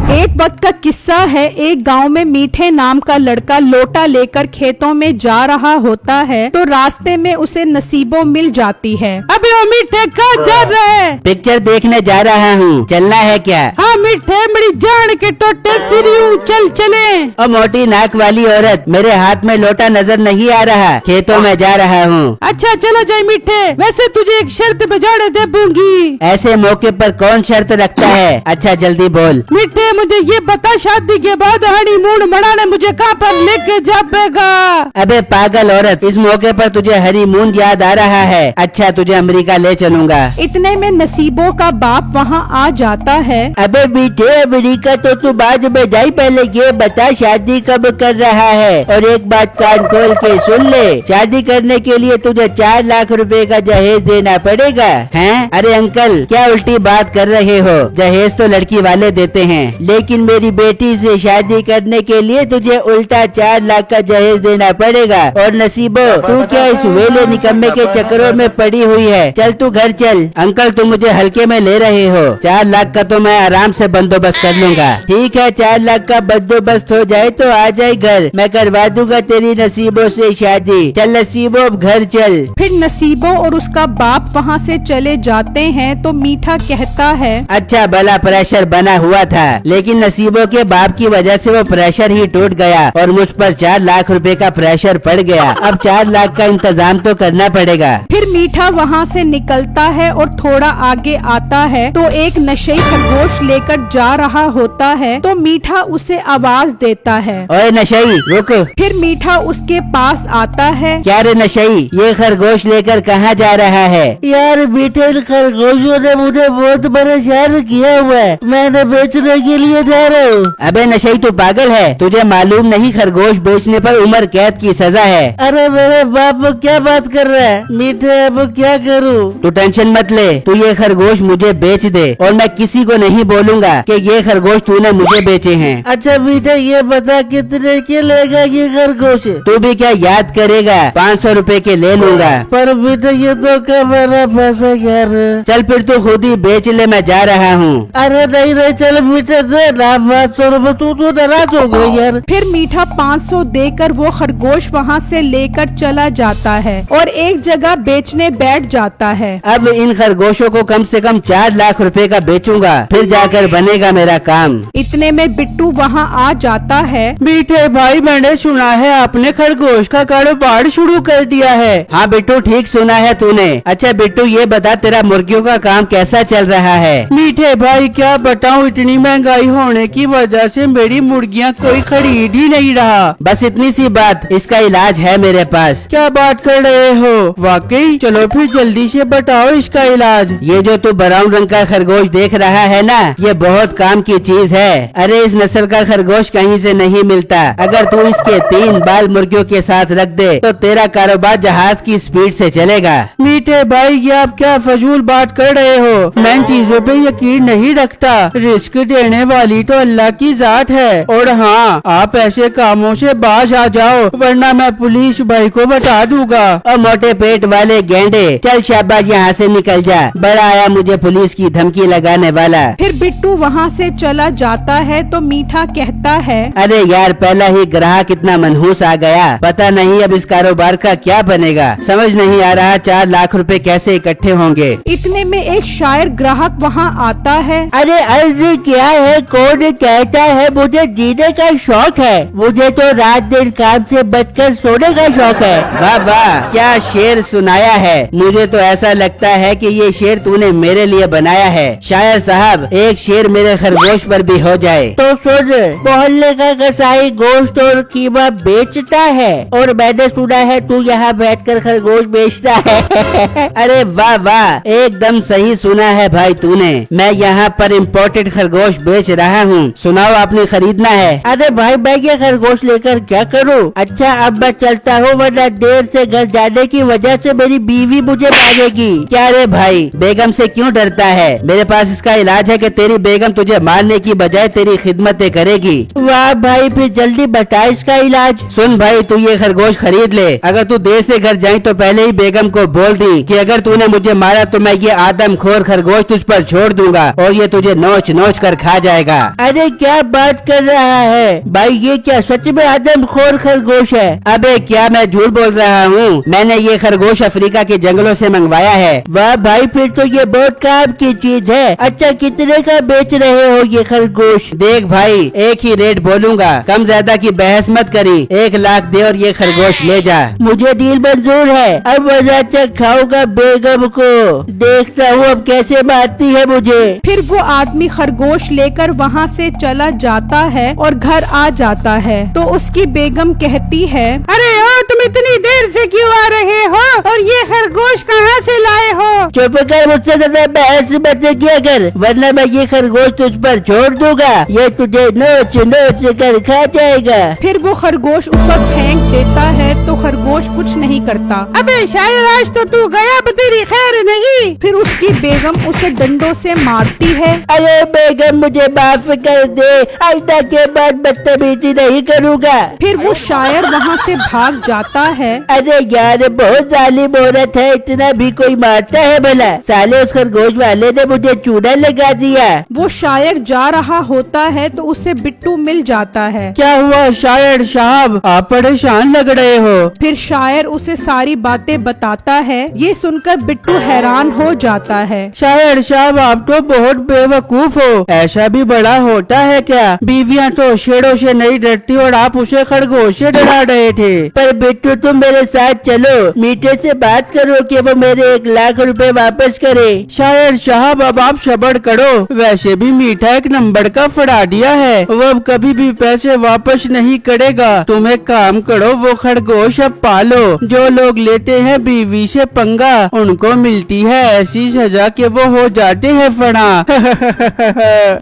एक वक्त का किस्सा है। एक गांव में मीठे नाम का लड़का लोटा लेकर खेतों में जा रहा होता है तो रास्ते में उसे नसीबों मिल जाती है। अबे ओ मीठे कहाँ जा रहा है? पिक्चर देखने जा रहा हूँ, चलना है क्या? हाँ मीठे, मेरी जान के टोटे फ्री हूँ, चल चले। ओ मोटी नाक वाली औरत, मेरे हाथ में लोटा नजर नहीं आ रहा, खेतों में जा रहा हूँ। अच्छा चलो जाए मीठे, वैसे तुझे एक शर्त बजाने दे दूंगी। ऐसे मौके पर कौन शर्त रखता है? अच्छा जल्दी बोल। मीठे मुझे ये बता, शादी के बाद हनीमून मनाने मुझे कहाँ पर लेके जाएगा? अबे पागल औरत, इस मौके पर तुझे हनीमून याद आ रहा है? अच्छा तुझे अमेरिका ले चलूंगा। इतने में नसीबों का बाप वहाँ आ जाता है। अबे बेटे, अमेरिका तो तू बाद में जाई, पहले ये बता शादी कब कर रहा है? और एक बात कान खोल के सुन ले, शादी करने के लिए तुझे 4 लाख रुपए का जहेज देना पड़ेगा। हैं? अरे अंकल, क्या उल्टी बात कर रहे हो? जहेज तो लड़की वाले देते हैं, लेकिन मेरी बेटी से शादी करने के लिए तुझे उल्टा 4 लाख का जहेज देना पड़ेगा। और नसीबो, तू क्या इस वेले निकम्मे के चक्करों में पड़ी हुई है? चल तू घर चल। अंकल तुम मुझे हल्के में ले रहे हो, 4 लाख का तो मैं आराम से बंदोबस्त कर लूंगा। ठीक है, 4 लाख का बंदोबस्त हो जाए तो आ जाए घर, मैं करवा दूंगा तेरी नसीबो से शादी। चल नसीबो, अब घर चल। फिर नसीबो और उसका बाप वहाँ से चले जाते हैं तो मीठा कहता है, अच्छा भला प्रेशर बना हुआ था, लेकिन नसीबों के बाप की वजह से वो प्रेशर ही टूट गया और मुझ पर 4 लाख रुपए का प्रेशर पड़ गया। अब 4 लाख का इंतजाम तो करना पड़ेगा। फिर मीठा वहाँ से निकलता है और थोड़ा आगे आता है तो एक नशेई खरगोश लेकर जा रहा होता है तो मीठा उसे आवाज देता है, ओए नशेई रुक। फिर मीठा उसके पास आता है। क्या रे नशेई, ये खरगोश लेकर कहाँ जा रहा है? यार बेटे, खरगोशों ने मुझे बहुत परेशान किया हुआ है, मैंने बेचने के लिए जा रहा हूँ। अबे नशेई तू पागल है? तुझे मालूम नहीं खरगोश बेचने पर उम्र कैद की सजा है। अरे मेरे बाप क्या बात कर रहा है? मीठे अब क्या करूँ? तू टेंशन मत ले, तू ये खरगोश मुझे बेच दे और मैं किसी को नहीं बोलूंगा कि ये खरगोश तूने मुझे बेचे हैं। अच्छा मीठे, ये बता कितने के लेगा ये खरगोश? तू भी क्या याद करेगा? 500 रुपए के ले लूंगा। पर मीठे ये तो कमाना पैसा यार। चल फिर तू खुद ही बेच ले, मैं जा रहा हूँ। अरे नहीं नहीं, चल मीठे दे ना 500 रुपए, तू तो नाराज हो गई यार। फिर मीठा 500 देकर वो खरगोश वहाँ से लेकर चला जाता है और एक जगह बेचने बैठ जाता है। अब इन खरगोशों को कम से कम 4 लाख रुपए का बेचूंगा, फिर जाकर बनेगा मेरा काम। इतने में बिट्टू वहाँ आ जाता है। मीठे भाई, मैंने सुना है आपने खरगोश का कारोबार शुरू कर दिया है। हाँ बिट्टू, ठीक सुना है तूने। अच्छा बिट्टू, ये बता तेरा मुर्गियों का काम कैसा चल रहा है? मीठे भाई क्या बताऊं, इतनी महंगाई होने की वजह से मेरी मुर्गियां कोई खरीद ही नहीं रहा। बस इतनी सी बात, इसका इलाज है मेरे पास। क्या बात कर रहे हो? वाकई? चलो फिर जल्दी से बताओ इसका इलाज। ये जो तू ब्राउन रंग का खरगोश देख रहा है ना, ये बहुत काम की चीज है। अरे इस नस्ल का खरगोश कहीं से नहीं मिलता। अगर तू इसके 3 बाल मुर्गियों के साथ रख दे तो तेरा कारोबार जहाज की स्पीड से चलेगा। मीठे भाई, ये आप क्या फजूल बात कर रहे हो? मैं इन चीजों पे यकीन नहीं रखता। रिस्क देने वाली तो अल्लाह की जात है। और हाँ, आप ऐसे कामों से बाज आ जाओ, वरना मैं पुलिस भाई को बता दूंगा। और मोटे पेट वाले गेंडे, चल शाबाश यहाँ से निकल जा। बड़ा आया मुझे पुलिस की धमकी लगाने वाला। फिर बिट्टू वहाँ से चला जाता है तो मीठा कहता है, अरे यार, पहला ही ग्राहक इतना मनहूस आ गया, पता नहीं अब इस कारोबार का क्या बनेगा। समझ नहीं आ रहा 4 लाख रुपए कैसे इकट्ठे होंगे। इतने में एक शायर ग्राहक वहाँ आता है। अरे अर्ज क्या है, कौन कहता है मुझे जीने का शौक है? मुझे तो रात दिन काम से बचकर सोने का शौक है। वाह वाह, क्या शेर सुनाया है। मुझे तो ऐसा लगता है कि ये शेर तूने मेरे लिए बनाया है। शायर साहब, एक शेर मेरे खरगोश पर भी हो जाए। तो सुन, मोहल्ले का कसाई गोश्त और कीमा बेचता है और मैंने सुना है तू यहाँ बैठकर खरगोश बेचता है। अरे वाह वाह, एकदम सही सुना है भाई तूने। मैं यहाँ पर इम्पोर्टेड खरगोश बेच रहा हूँ। सुनाओ, आपने खरीदना है? अरे भाई, मैं ये खरगोश लेकर क्या करूँ? अच्छा अब मैं चलता हूँ, वरना देर से घर जाने की वजह से मेरी बीवी मुझे मारेगी। क्या रे भाई, बेगम से क्यों डरता है? मेरे पास इसका इलाज है कि तेरी तेरी बेगम तुझे मारने की बजाय तेरी खिदमतें करेगी। वाह भाई, फिर जल्दी बता इसका इलाज। सुन भाई, तू ये खरगोश खरीद ले। अगर तू देर से घर जाए तो पहले ही बेगम को बोल दी कि अगर तूने मुझे मारा तो मैं ये आदमखोर खरगोश तुझ पर छोड़ दूंगा और ये तुझे नोच नोच कर खा जाएगा। अरे क्या बात कर रहा है भाई, ये क्या सच में आदमखोर खरगोश है? अबे क्या मैं झूठ बोल रहा हूँ? मैंने ये खरगोश अफ्रीका के जंगलों से मंगवाया है। वाह भाई, फिर तो ये बहुत काम की चीज है। अच्छा, कितने का बेच रहे हो ये खरगोश? देख भाई, एक ही रेट बोलूंगा, कम ज्यादा की बहस मत करी। 1 लाख दे और ये खरगोश ले जा। मुझे डील मंजूर है। अब मजा खाऊंगा बेगम को, देखता हूँ अब कैसे मारती है मुझे। फिर वो आदमी खरगोश लेकर वहाँ से चला जाता है और घर आ जाता है। तो उसकी बेगम कहती है, अरे ओ, तुम इतनी देर से क्यों आ रहे हो और ये खरगोश कहाँ से लाए हो? चुप कर, मुझसे ज्यादा बहस मत किया कर, वरना मैं ये खरगोश तुझ पर छोड़ दूंगा। ये तुझे नोच नोच कर खा जाएगा। फिर वो खरगोश उस पर फेंक देता है तो खरगोश कुछ नहीं करता। अबे शायर, आज तो तू गया, तेरी खैर नहीं। फिर उसकी बेगम उसे डंडों से मारती है। अरे बेगम, मुझे माफ कर दे, आइंदा के बाद बदतमीजी नहीं करूँगा। फिर वो शायर वहाँ से भाग जाता है। अरे यार, बहुत जालिम औरत है, इतना भी कोई मारता है भला? साले उस खरगोश वाले ने मुझे चूना लगा दिया। वो शायर जा रहा होता है तो उसे बिट्टू मिल जाता है। क्या हुआ शायर साहब, आप परेशान लग रहे हो? फिर शायर उसे सारी बातें बताता है। ये सुनकर बिट्टू हैरान हो जाता है। शायर साहब, आप तो बहुत बेवकूफ हो, ऐसा भी बड़ा होता है क्या? बीवियां तो शेरों से नहीं डरती और आप उसे खरगोश से डरा रहे थे। पर बिट्टू, तुम मेरे साथ चलो, मीठे से बात करो कि वो मेरे 1 लाख रुपए वापस करे। शायर साहब, अब आप सब्र करो, वैसे भी मीठा एक नंबर का फड़ा दिया है, वो अब कभी भी पैसे वापस नहीं करेगा। तुम एक काम करो, वो खरगोश अब पालो। जो लोग लेते हैं बीवी से पंगा, उनको मिलती है ऐसी सजा कि वो हो जाते हैं फड़ा।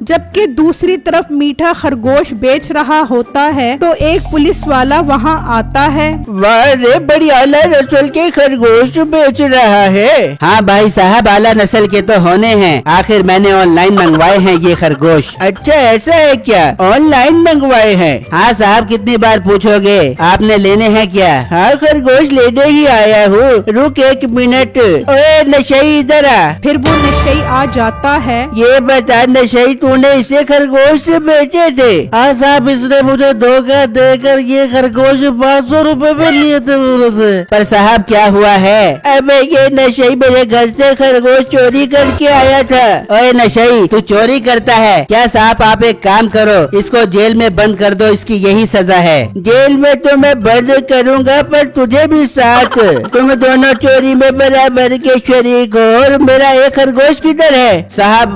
जबकि दूसरी तरफ मीठा खरगोश बेच रहा होता है तो एक पुलिस वाला वहाँ आता है। वाह रे, बड़ी आला नस्ल के खरगोश बेच रहा है। हाँ भाई साहब, आला नस्ल के तो होने हैं, आखिर मैंने ऑनलाइन मंगवाए हैं ये खरगोश। अच्छा ऐसा है क्या, ऑनलाइन मंगवाए हैं? हाँ साहब, कितनी बार पूछोगे, आपने लेने हैं क्या? हाँ खरगोश लेने ही आया हूँ, रुक 1 मिनट। ओए नशई, इधर आ। फिर वो नशई आ जाता है। ये बता नशई, तूने इसे खरगोश से बेचे थे? हाँ साहब, इसने मुझे धोखा देकर ये खरगोश 500 रुपए में लिए थे मुझसे। पर साहब क्या हुआ है? अबे ये नशई मेरे घर से खरगोश चोरी करके आया था। ओए नशई, तू चोरी करता है क्या? साहब आप एक काम करो, इसको जेल में बंद कर दो, इसकी यही सजा है। जेल में तो मैं बंद करूँगा, पर तुझे भी साथ। तुम दोनों चोरी में बराबर के शरीक हो। और मेरा एक खरगोश किधर है? साहब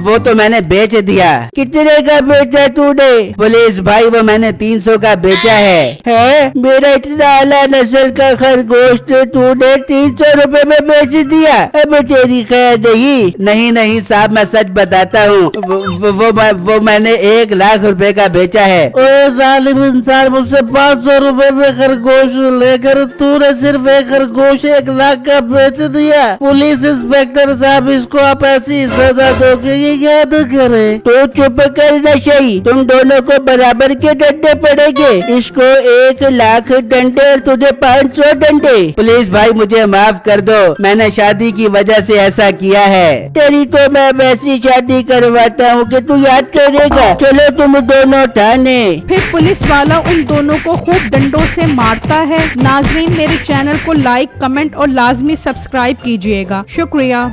वो तो मैंने बेच दिया। कितने का बेचा तूने? पुलिस भाई, वो मैंने 300 का बेचा है? मेरा इतना आला नस्ल का खरगोश तो तूने 300 रुपए में बेच दिया? अब तेरी खैर नहीं। नहीं साहब, मैं सच बताता हूँ, वो मैंने 1 लाख रुपए का बेचा है। ओए जालिम इंसान, मुझसे 500 रुपए में खरगोश लेकर तूने सिर्फ एक खरगोश 1 लाख का बेच दिया। पुलिस इंस्पेक्टर साहब, इसको आप ऐसी सजा दो कि ये याद करे। तो चुप कर नशई, तुम दोनों को बराबर के डंडे पड़ेंगे। इसको 1 लाख डंडे और तुझे 500 डंडे। पुलिस भाई मुझे माफ कर दो, मैंने शादी की वजह से ऐसा किया है। तेरी तो मैं वैसी शादी करवाता हूँ कि तू याद करेगा। चलो तुम दोनों थाने। फिर पुलिस वाला उन दोनों को खूब डंडों से मारता है। नाजरीन, मेरे चैनल को लाइक, कमेंट और लाजमी सब्सक्राइब कीजिएगा। शुक्रिया।